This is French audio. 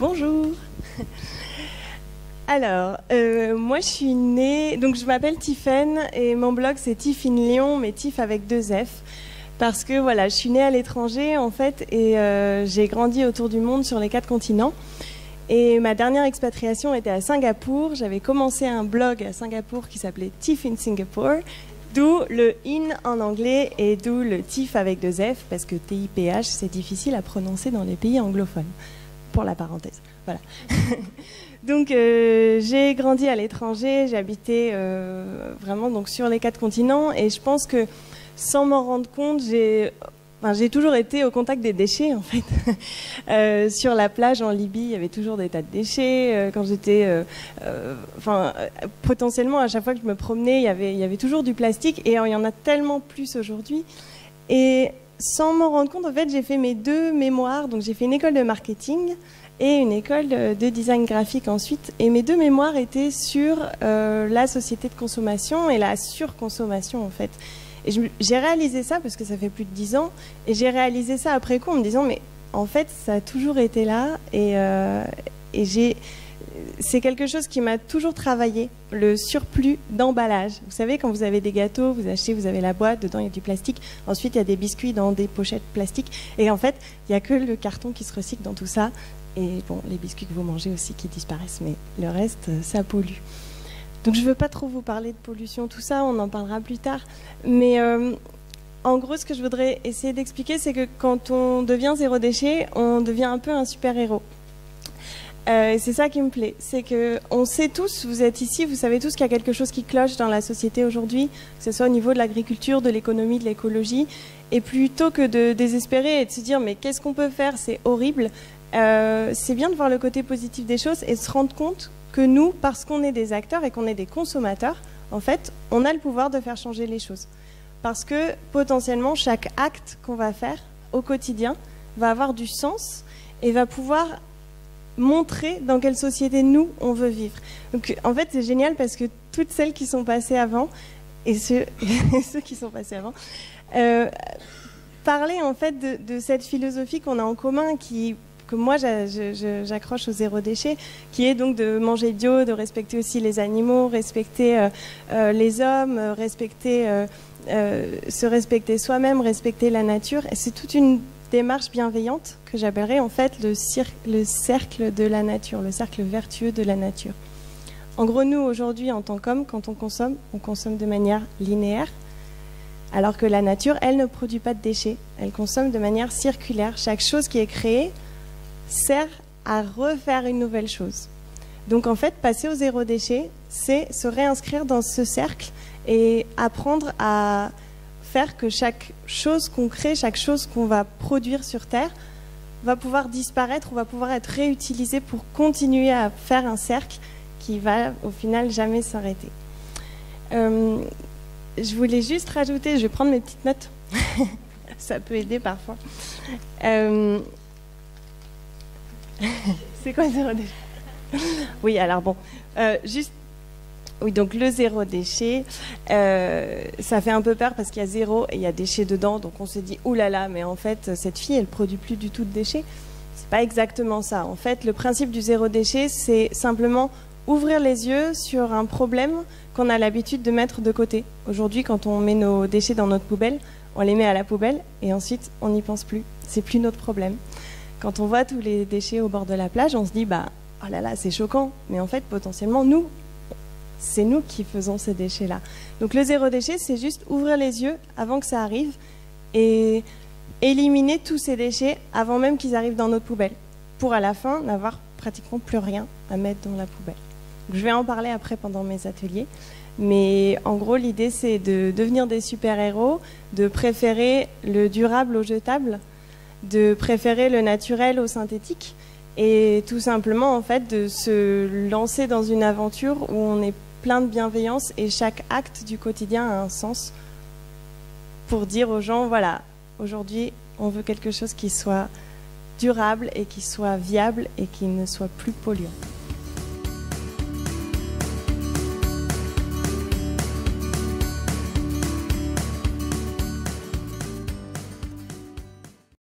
Bonjour. Alors, moi je suis née, donc je m'appelle Tiffaine et mon blog c'est Tiff in Lyon, mais Tiff avec 2 F. Parce que voilà, je suis née à l'étranger en fait et j'ai grandi autour du monde sur les 4 continents. Et ma dernière expatriation était à Singapour. J'avais commencé un blog à Singapour qui s'appelait Tiff in Singapore, d'où le in en anglais et d'où le Tiff avec 2 F, parce que TIPH c'est difficile à prononcer dans les pays anglophones. Pour la parenthèse, voilà. Donc j'ai grandi à l'étranger, j'ai habité vraiment donc sur les 4 continents et je pense que sans m'en rendre compte, j'ai toujours été au contact des déchets en fait. Sur la plage en Libye, il y avait toujours des tas de déchets. Quand j'étais, potentiellement à chaque fois que je me promenais, il y avait toujours du plastique et il y en a tellement plus aujourd'hui. Et sans m'en rendre compte, en fait, j'ai fait mes 2 mémoires. Donc j'ai fait une école de marketing et une école de design graphique ensuite. Et mes 2 mémoires étaient sur la société de consommation et la surconsommation en fait. Et j'ai réalisé ça parce que ça fait plus de 10 ans. Et j'ai réalisé ça après coup en me disant mais en fait ça a toujours été là et c'est quelque chose qui m'a toujours travaillé, le surplus d'emballage. Vous savez, quand vous avez des gâteaux, vous achetez, vous avez la boîte, dedans il y a du plastique. Ensuite, il y a des biscuits dans des pochettes plastiques. Et en fait, il n'y a que le carton qui se recycle dans tout ça. Et bon, les biscuits que vous mangez aussi qui disparaissent, mais le reste, ça pollue. Donc je ne veux pas trop vous parler de pollution, tout ça, on en parlera plus tard. Mais en gros, ce que je voudrais essayer d'expliquer, c'est que quand on devient zéro déchet, on devient un peu un super-héros. C'est ça qui me plaît, c'est qu'on sait tous, vous êtes ici, vous savez tous qu'il y a quelque chose qui cloche dans la société aujourd'hui, que ce soit au niveau de l'agriculture, de l'économie, de l'écologie, et plutôt que de désespérer et de se dire mais qu'est-ce qu'on peut faire, c'est horrible, c'est bien de voir le côté positif des choses et de se rendre compte que nous, parce qu'on est des acteurs et qu'on est des consommateurs, en fait, on a le pouvoir de faire changer les choses. Parce que potentiellement, chaque acte qu'on va faire au quotidien va avoir du sens et va pouvoir montrer dans quelle société nous on veut vivre. Donc en fait c'est génial parce que toutes celles qui sont passées avant et ceux qui sont passés avant parlaient en fait de cette philosophie qu'on a en commun que moi j'accroche au zéro déchet, qui est donc de manger bio, de respecter aussi les animaux, respecter les hommes, se respecter soi-même, respecter la nature. Et c'est toute une démarche bienveillante que j'appellerais en fait le cercle de la nature, le cercle vertueux de la nature. En gros, nous aujourd'hui en tant qu'hommes, quand on consomme de manière linéaire, alors que la nature, elle ne produit pas de déchets, elle consomme de manière circulaire. Chaque chose qui est créée sert à refaire une nouvelle chose. Donc en fait, passer au zéro déchet, c'est se réinscrire dans ce cercle et apprendre à faire que chaque chose qu'on crée, chaque chose qu'on va produire sur Terre va pouvoir disparaître ou va pouvoir être réutilisée pour continuer à faire un cercle qui va au final jamais s'arrêter. Je voulais juste rajouter, je vais prendre mes petites notes, ça peut aider parfois. C'est quoi zéro déchet? Oui, alors bon, juste. Oui, donc le zéro déchet, ça fait un peu peur parce qu'il y a zéro et il y a déchet dedans. Donc on se dit, oulala, mais en fait, cette fille, elle produit plus du tout de déchets. C'est pas exactement ça. En fait, le principe du zéro déchet, c'est simplement ouvrir les yeux sur un problème qu'on a l'habitude de mettre de côté. Aujourd'hui, quand on met nos déchets dans notre poubelle, on les met à la poubelle et ensuite, on n'y pense plus. C'est plus notre problème. Quand on voit tous les déchets au bord de la plage, on se dit, bah, oh là là, c'est choquant. Mais en fait, potentiellement, c'est nous qui faisons ces déchets-là. Donc le zéro déchet, c'est juste ouvrir les yeux avant que ça arrive et éliminer tous ces déchets avant même qu'ils arrivent dans notre poubelle, pour à la fin n'avoir pratiquement plus rien à mettre dans la poubelle. Donc, je vais en parler après pendant mes ateliers, mais en gros l'idée c'est de devenir des super-héros, de préférer le durable au jetable, de préférer le naturel au synthétique, et tout simplement en fait de se lancer dans une aventure où on est plein de bienveillance et chaque acte du quotidien a un sens pour dire aux gens voilà, aujourd'hui on veut quelque chose qui soit durable et qui soit viable et qui ne soit plus polluant.